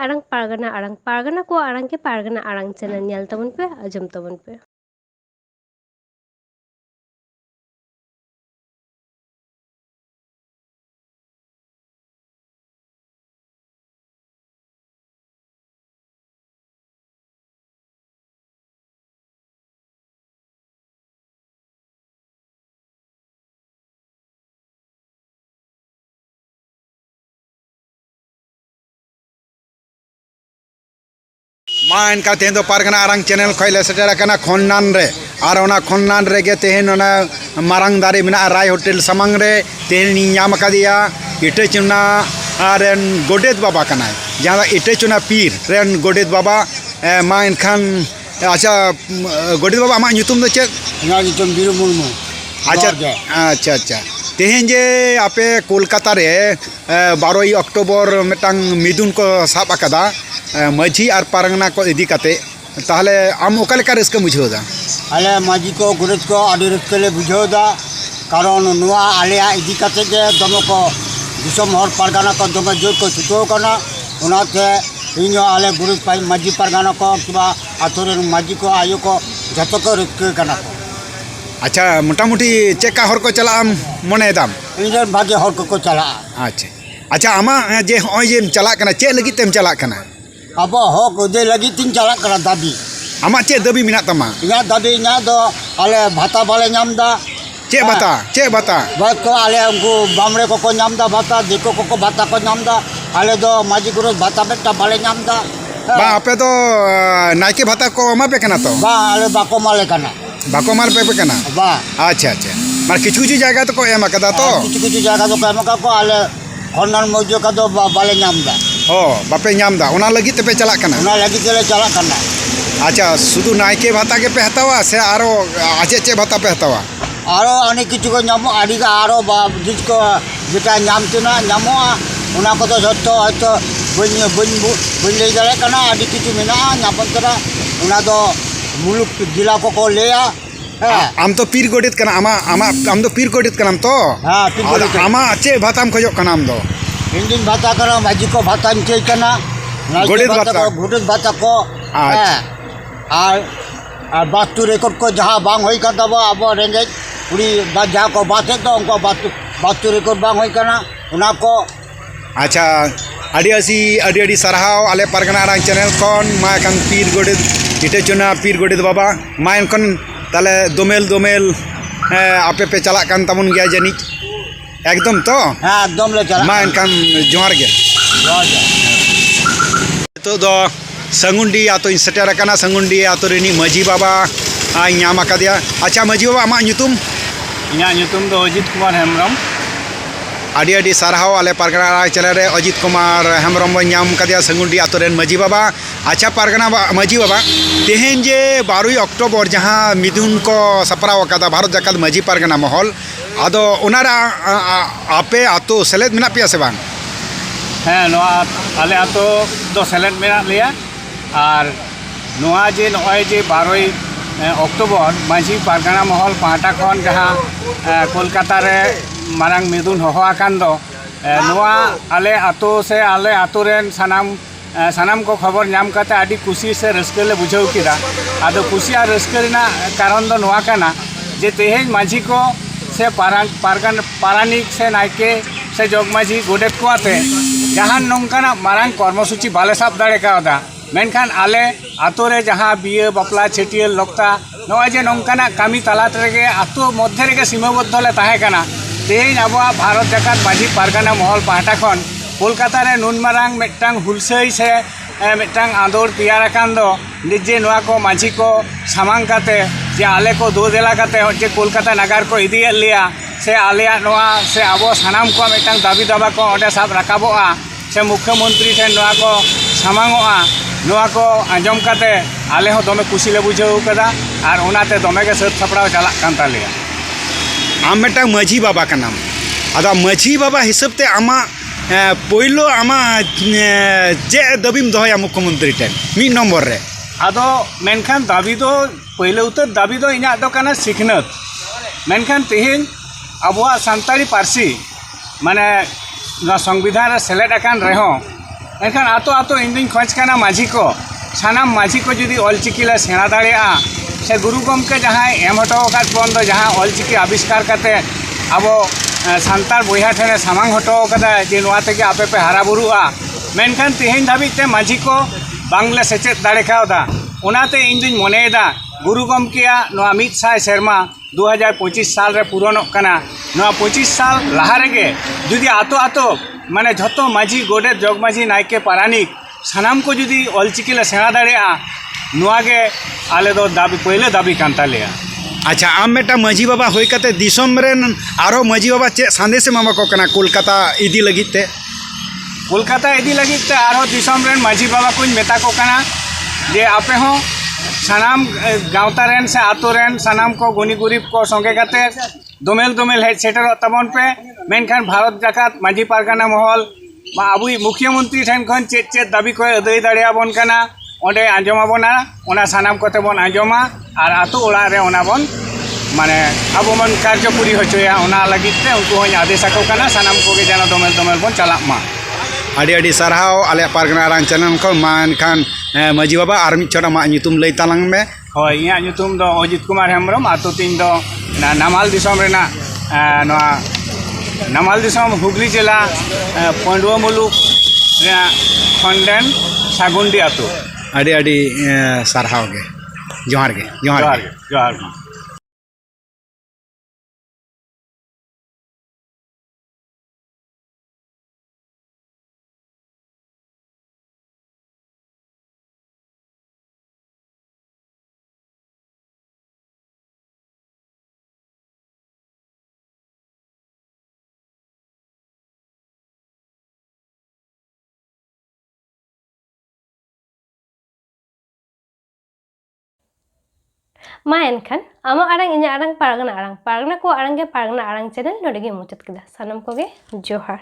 pargana ko arang ke pargana arang channel nyel tabon pe ajom tabon pe। मा इनका तेहन दो पारगना Arang channel खैले सेटेरा कना खन्नान रे और ओना खन्नान रे गे तेहन ओना मारंग दारे मिना राय होटल समंग रे तेहन नी नाम कदिया इटे चुना रेन गोडेत बाबा कना जहां इटे चुना पीर रेन गोडेत बाबा मा इनखान अच्छा गोडेत बाबा मा nyutum दो चेक ना nyutum बिरु मुर्मू। अच्छा अच्छा अच्छा तेहन जे आपे कोलकाता रे 12 अक्टोबर मिटांग मिदुन को साब अकदा माझी और पारगना को इदी कते ताहले आम ओका लेका रस्क बुझेदा आले माझी को गुरज को आदि रस्क ले बुझेदा कारण नुआ आले इदी कते जे दम को दिसम हर पारगना को दम जोर को छुटो कना उनाते इन आले गुरज पाई माझी पारगना को किबा आतोरे माझी को आयो को जतो को रस्क कना को। अच्छा मोटामुटी चेका हर को चला मने दाम इन भागे हर को चला। अच्छा अच्छा आमा जे होय जे चला कना चे लगी तेम चला कना अब हक दे लगी तीन चला कना दाबी आमा चे दबी मिना तमा इना दाबी इना दो आले भाता बाले नामदा चे बता बात को आले उनको बामरे को नामदा भाता दिको को भाता को नामदा आले दो माझी गुरु भाता बेटा बाले नामदा बा आपे तो नाइके भाता को अमा पे कना तो बा आले बाको माले कना बाको माल पे कना बा अच्छा अच्छा मार किछु जगह तो को एम कदा तो किछु जगह तो एम का को आले खनन मौजो का दो बाले नामदा ओ बापे नामदा ओना लगी ते पे चला कना ओना लगी ते चला कना। अच्छा सुधु नाइके भाता के पे हतावा से आरो आचे चे भाता पे हतावा आरो अनेक किछु को नाम आदि का आरो जिस को जेटा नामतना नामोआ ओना को तो जत्तो हयतो बन ले जाले कना आदि किछु मेना नापतरा ओना दो मुलुक जिला को लेया आम तो पीर गोडित कना आम तो पीर गोडित कनाम तो हां पीर गोडित आमा चे भाताम खजो कनाम दो इंदिन भाता करा माझी को भाता चे कना गोडित भाता को और बातु रेकॉर्ड को जहां बांग होई का दबा अब रेंगे पूरी जहां को बाते तो उनको बातु रेकॉर्ड बांग होई कना उना को। अच्छा अडी सरहाव आले पारगना आरंग चैनल कौन मा कन पीर गोडित इटे चुना पीर गोडित बाबा मा इनकन ताले दोमेल आपे पे चला कान तमुन गया जनी एकदम तो हां एकदम ले चला मा इनकन जोहार गे तो दो संगुंडी आतो इन सेटेर कना संगुंडी आतो रेनी माझी बाबा आई नाम कदिया। अच्छा माझी बाबा आमा nyutum इना nyutum दो अजित कुमार हेमब्रम अडी सरहाव आले पारगना आरंग चैनल रे अजित कुमार हेमब्रम नाम कदिया संगुंडी आतो रेन माझी बाबा। अच्छा पारगना माझी बाबा तेहन जे 12 अक्टोबर जहां मिदुन को सपराव कदा भारत जाकत माझी पारगना महल आदो ओनारा आपे आतो सेलेद मिना पिया से बांग हाँ नोआ आले आतो दो सेलेद मेना लिया और नोआ जे नोय जे 12 अक्टोबर माझी पारगना महल पाटा खन जहां कोलकाता रे मारंग मिदुन होहो आकान दो नोआ आले आतो से आले आतो रेन सानाम को खबर नाम करते आदि खुशी से रस्के ले बुझाव किदा आदो खुशी और रस्के रेना कारण दो नोआ कना जे तेहेज माझी को से पारानिक से नायके से जोगमाझी गोडेत को आते जहां नौकाना मारंग कर्मसूची बाले साब दाड़े का मेनखान आले आतो रे जहां बिये बापला छेटियल लोकता नोआ जे नौकाना कामी तलात रेगे आतो मध्य रेगे सीमाबद्ध ले ताहे कना तेज अब भारत जाकात माझी पारगना महल पाहटा खन कोलकाता रे नुन मारंग मिटांग हुलसई से मिटांग आदोर तैयार कान दो निजे नोआ को माझी को सामांग काते जे आले को दो देला काते जे कोलकाता नगर को इदी लिया से आलिया नोआ से अब सानाम को मिटांग दाबी दाबा को ओडे साब राकाबोआ से मुख्यमंत्री ठेन नोआ को सामांगोआ नोआ को आंजम काते आले हो दमे खुशी ले बुझाव कदा और ओनाते दमे के सत सपड़ाव चला कान तालिया। आम मिटांग माझी बाबा का नाम आदा माझी बाबा हिसाब ते आमा पहिलो आमा चे दबीम दोया मुख्यमंत्री टेन मी नंबर रे आदो मेनखान दाबी दो पहले उतर दाबी दो इना दो काना सिखनत मेनखान तेहेन अबुआ सांतारी पारसी माने संविधान रे सेलेक्ट आकान रेहो एनखान आतो आतो इन खोज करना माझी को सानाम माझी को जुदी ऑलचिकी ले सेना दाड़ेया से गुरु गमके जहाँ एम हटो बन दो जहाँ ऑलचिकी आविष्कार करते अब सानतार बया ठेने सामांग हटो जे नोआ तेगे आपे पे हारा बुरुआ मेनखान तेहेन धाबिते माझी को बांगले सेचेद दाड़े खावदा ओनाते इन दुñ मनेदा गुरु गमकेया नोआ 100 सेरमा 2025 साल रे पूरणोग कना नोआ 25 साल लाहा रेगे जुदी आतो आतो माने झतो माझी गोडे जगमाझी नायके पारानिक सानाम को जुदी ऑलचिकी ले सेना दाड़ेया नुआगे आले दो दाबी पहले दाबी कान तालेया। अच्छा आम मेटा माझी बाबा होई कते दिसम रेन आरो माझी बाबा चे संदेश मामा को कना कोलकाता इदी लगिते कोलकाता इदी लगिते आरो दिसम रेन माझी बाबा को मेता को कना जे आपे हो सानाम गावता रेन से आतो रेन सानाम को गुनी गुरीब को संगे कते दोमेल दोमेल हेड सेटर तबन पे मेनखान भारत जाकात माझी पारगाना महल आबुई मुख्यमंत्री ठेन खन चेत चेत दाबी को अदय दाड़िया बन कना ओंडे आंजमाबोना ओना सानाम कोते बन आंजमा और आतो ओड़ा रे ओना बन माने आबो मन कार्यपुरी होचोया ओना लगिते उनको होय आदेश आको कना सानाम कोगे जाना दोमेल दोमेल बन चलाक मा आड़ी आड़ी सारहाव आले पारगना आरांग चैनल को मान खान माझी बाबा आर मिद छोटा मा nyutum लई तालांग में होय इया nyutum दो अजित कुमार हेम्ब्रम आतो तीन दो नामाल दिसम रेना नोआ नामाल दिसम हुगली जिला पंडुआ मुलुक खंडेन सागुंडी आतो आड़ी आड़ी सारहाव गे जोहार गे जोहार गे जोहार। मा एनखान आमा आरंग इᱧᱟᱹᱜ आरंग पारगना को आरंग गे पारगना आरंग चैनल नोडे गे मुचाद केदा सानम कोगे जोहार।